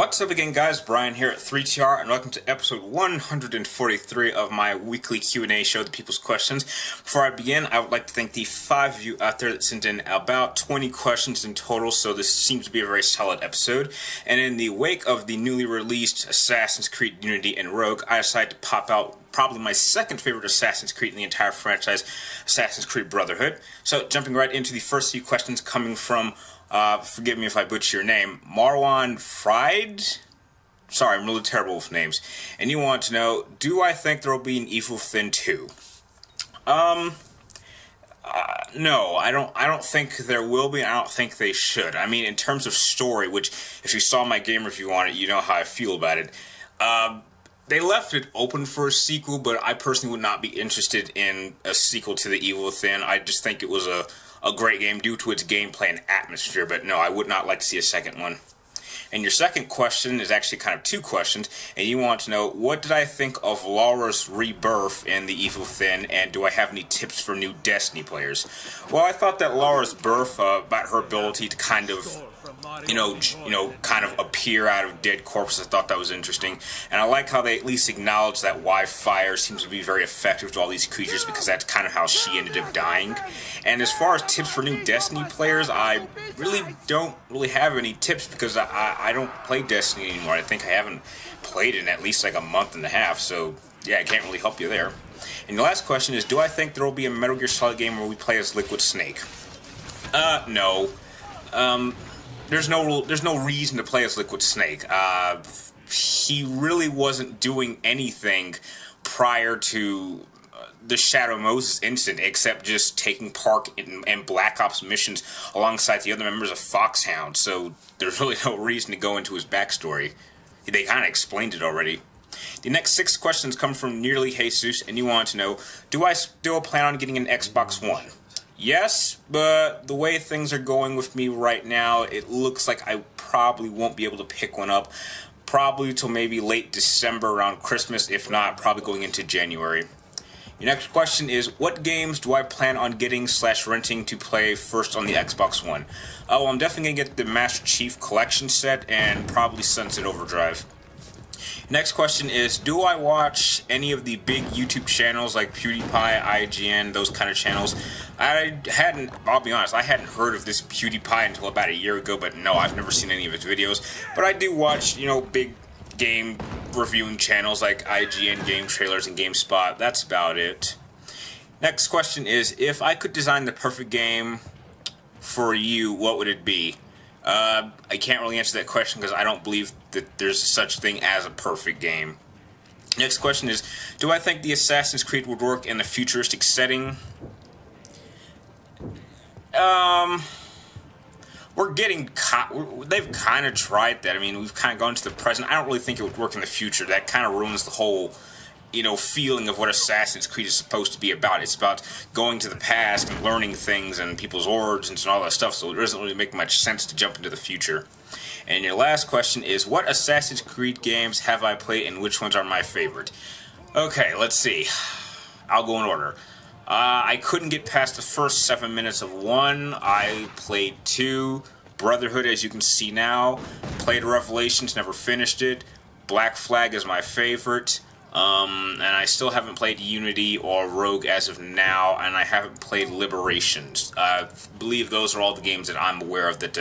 What's up again, guys? Brian here at 3TR, and welcome to episode 143 of my weekly Q&A show, The People's Questions. Before I begin, I would like to thank the 5 of you out there that sent in about 20 questions in total, so this seems to be a very solid episode. And in the wake of the newly released Assassin's Creed Unity and Rogue, I decided to pop out probably my second favorite Assassin's Creed in the entire franchise, Assassin's Creed Brotherhood. So, jumping right into the first few questions coming from forgive me if I butcher your name, Marwan Fried? Sorry, I'm really terrible with names. And you want to know, do I think there will be an Evil Within 2? No, I don't think there will be, and I don't think they should. I mean, in terms of story, which, if you saw my game review on it, you know how I feel about it. They left it open for a sequel, but I personally would not be interested in a sequel to The Evil Within. I just think it was a great game due to its gameplay and atmosphere, but no, I would not like to see a second one. And your second question is actually kind of two questions, and you want to know, what did I think of Laura's rebirth in The Evil Within, and do I have any tips for new Destiny players? Well, I thought that Laura's birth, about her ability to kind of kind of appear out of dead corpses. I thought that was interesting. And I like how they at least acknowledge that why fire seems to be very effective to all these creatures, because that's kind of how she ended up dying. And as far as tips for new Destiny players, I really don't have any tips, because I don't play Destiny anymore. I think I haven't played it in at least like a month and a half, so yeah, I can't really help you there. And the last question is, do I think there will be a Metal Gear Solid game where we play as Liquid Snake? No. There's no reason to play as Liquid Snake. He really wasn't doing anything prior to the Shadow Moses incident, except just taking part in Black Ops missions alongside the other members of Foxhound. So there's really no reason to go into his backstory. They kind of explained it already. The next 6 questions come from Nearly Jesus, and you want to know, do I still plan on getting an Xbox One? Yes, but the way things are going with me right now, it looks like I probably won't be able to pick one up probably till maybe late December around Christmas, if not, probably going into January. Your next question is, what games do I plan on getting/renting to play first on the Xbox One? Well, I'm definitely going to get the Master Chief Collection set and probably Sunset Overdrive. Next question is, do I watch any of the big YouTube channels like PewDiePie, IGN, those kind of channels? I'll be honest, I hadn't heard of this PewDiePie until about a year ago, but no, I've never seen any of his videos. But I do watch, big game reviewing channels like IGN, Game Trailers, and GameSpot. That's about it. Next question is, if I could design the perfect game for you, what would it be? I can't really answer that question because I don't believe that there's such thing as a perfect game. Next question is, do I think the Assassin's Creed would work in a futuristic setting? They've kind of tried that. I mean, we've kind of gone to the present. I don't really think it would work in the future. That kind of ruins the whole feeling of what Assassin's Creed is supposed to be about. It's about going to the past and learning things and people's origins and all that stuff, so it doesn't really make much sense to jump into the future. And your last question is, what Assassin's Creed games have I played and which ones are my favorite? Okay, let's see. I'll go in order. I couldn't get past the first 7 minutes of 1. I played 2. Brotherhood, as you can see now. Played Revelations, never finished it. Black Flag is my favorite. And I still haven't played Unity or Rogue as of now, and I haven't played Liberations. I believe those are all the games that I'm aware of that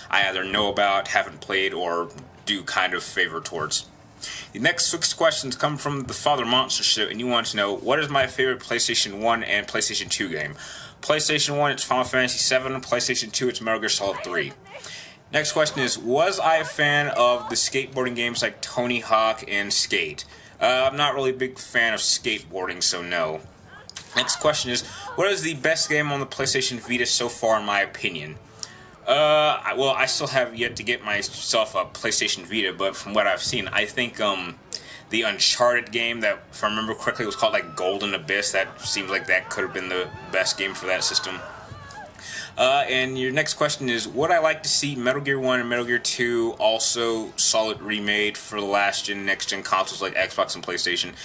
I either know about, haven't played, or do kind of favor towards. The next 6 questions come from the Father Monster Show, and you want to know, what is my favorite PlayStation 1 and PlayStation 2 game? PlayStation 1, it's Final Fantasy VII. PlayStation 2, it's Metal Gear Solid 3. Next question is, was I a fan of the skateboarding games like Tony Hawk and Skate? I'm not really a big fan of skateboarding, so no. Next question is, what is the best game on the PlayStation Vita so far, in my opinion? Well, I still have yet to get myself a PlayStation Vita, but from what I've seen, I think the Uncharted game that, if I remember correctly, was called like Golden Abyss. That seems like that could have been the best game for that system. And your next question is, would I like to see Metal Gear 1 and Metal Gear 2 also solid remade for the last gen, next gen consoles like Xbox and PlayStation?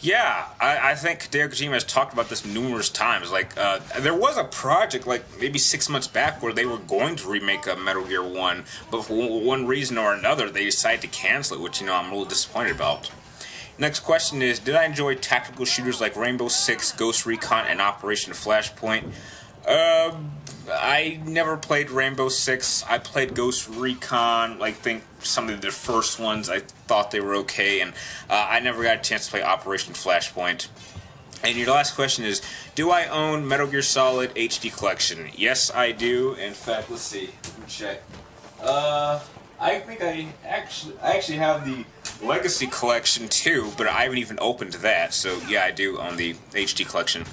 Yeah, I think Hideo Kojima has talked about this numerous times. Like, there was a project, like, maybe 6 months back where they were going to remake Metal Gear 1, but for one reason or another, they decided to cancel it, which, I'm really disappointed about. Next question is, did I enjoy tactical shooters like Rainbow Six, Ghost Recon, and Operation Flashpoint? I never played Rainbow Six. I played Ghost Recon, like, think some of the first ones. I thought they were okay, and I never got a chance to play Operation Flashpoint. And your last question is, do I own Metal Gear Solid HD Collection? Yes, I do. In fact, let's see. Let me check. I think I actually have the Legacy Collection too, but I haven't even opened that. So yeah, I do own the HD Collection.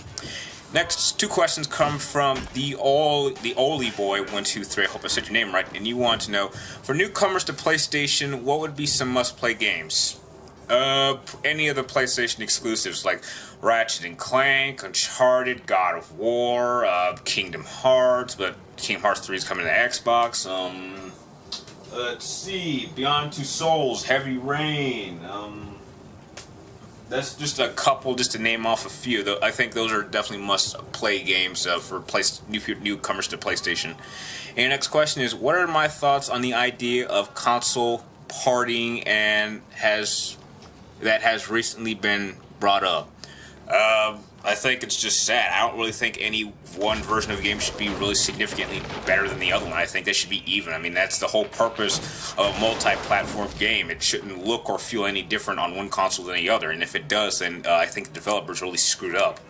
Next, two questions come from the Oli Boy 123. I hope I said your name right. And you want to know, for newcomers to PlayStation, what would be some must-play games? Any of the PlayStation exclusives like Ratchet and Clank, Uncharted, God of War, Kingdom Hearts, but Kingdom Hearts 3 is coming to Xbox. Let's see, Beyond Two Souls, Heavy Rain. That's just a couple, just to name off a few. Though I think those are definitely must-play games for newcomers to PlayStation. And the next question is, what are my thoughts on the idea of console partying that has recently been brought up? I think it's just sad. I don't really think any one version of a game should be really significantly better than the other one. I think they should be even. I mean, that's the whole purpose of a multi-platform game. It shouldn't look or feel any different on one console than the other. And if it does, then I think the developers really screwed up.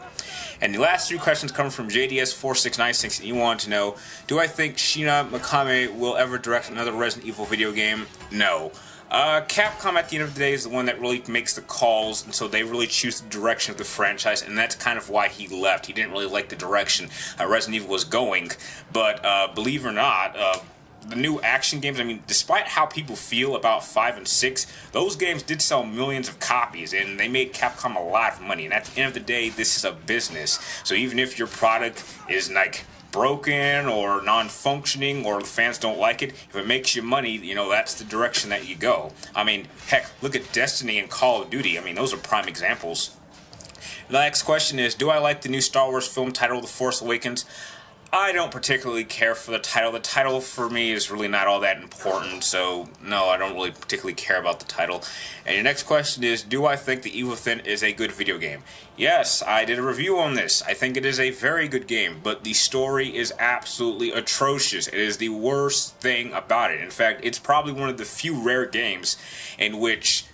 And the last three questions come from JDS4696, and you want to know, do I think Shinya Mikami will ever direct another Resident Evil video game? No. Capcom, at the end of the day, is the one that really makes the calls, and so they really choose the direction of the franchise, and that's kind of why he left. He didn't really like the direction Resident Evil was going, but believe it or not, the new action games, I mean, despite how people feel about 5 and 6, those games did sell millions of copies, and they made Capcom a lot of money, and at the end of the day, this is a business. So even if your product is, like, broken or non-functioning or the fans don't like it, if it makes you money, that's the direction that you go. I mean, heck, look at Destiny and Call of Duty. I mean, those are prime examples. The next question is, do I like the new Star Wars film titled The Force Awakens? I don't particularly care for the title. The title for me is really not all that important, so no, I don't really particularly care about the title. And your next question is, do I think The Evil Within is a good video game? Yes, I did a review on this. I think it is a very good game, but the story is absolutely atrocious. It is the worst thing about it. In fact, it's probably one of the few rare games in which,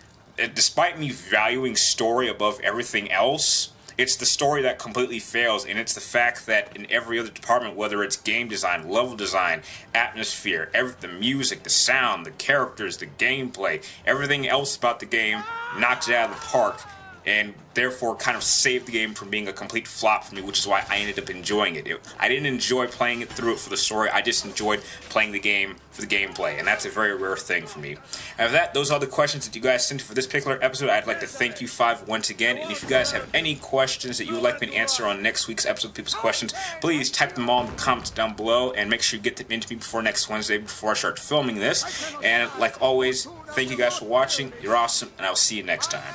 despite me valuing story above everything else, it's the story that completely fails, and it's the fact that in every other department, whether it's game design, level design, atmosphere, the music, the sound, the characters, the gameplay, everything else about the game knocks it out of the park, and therefore kind of saved the game from being a complete flop for me, which is why I ended up enjoying it. I didn't enjoy playing it through it for the story, I just enjoyed playing the game for the gameplay, and that's a very rare thing for me. And with that, those are the questions that you guys sent for this particular episode. I'd like to thank you 5 once again, and if you guys have any questions that you would like me to answer on next week's episode of People's Questions, please type them all in the comments down below, and make sure you get them into me before next Wednesday, before I start filming this. And like always, thank you guys for watching, you're awesome, and I'll see you next time.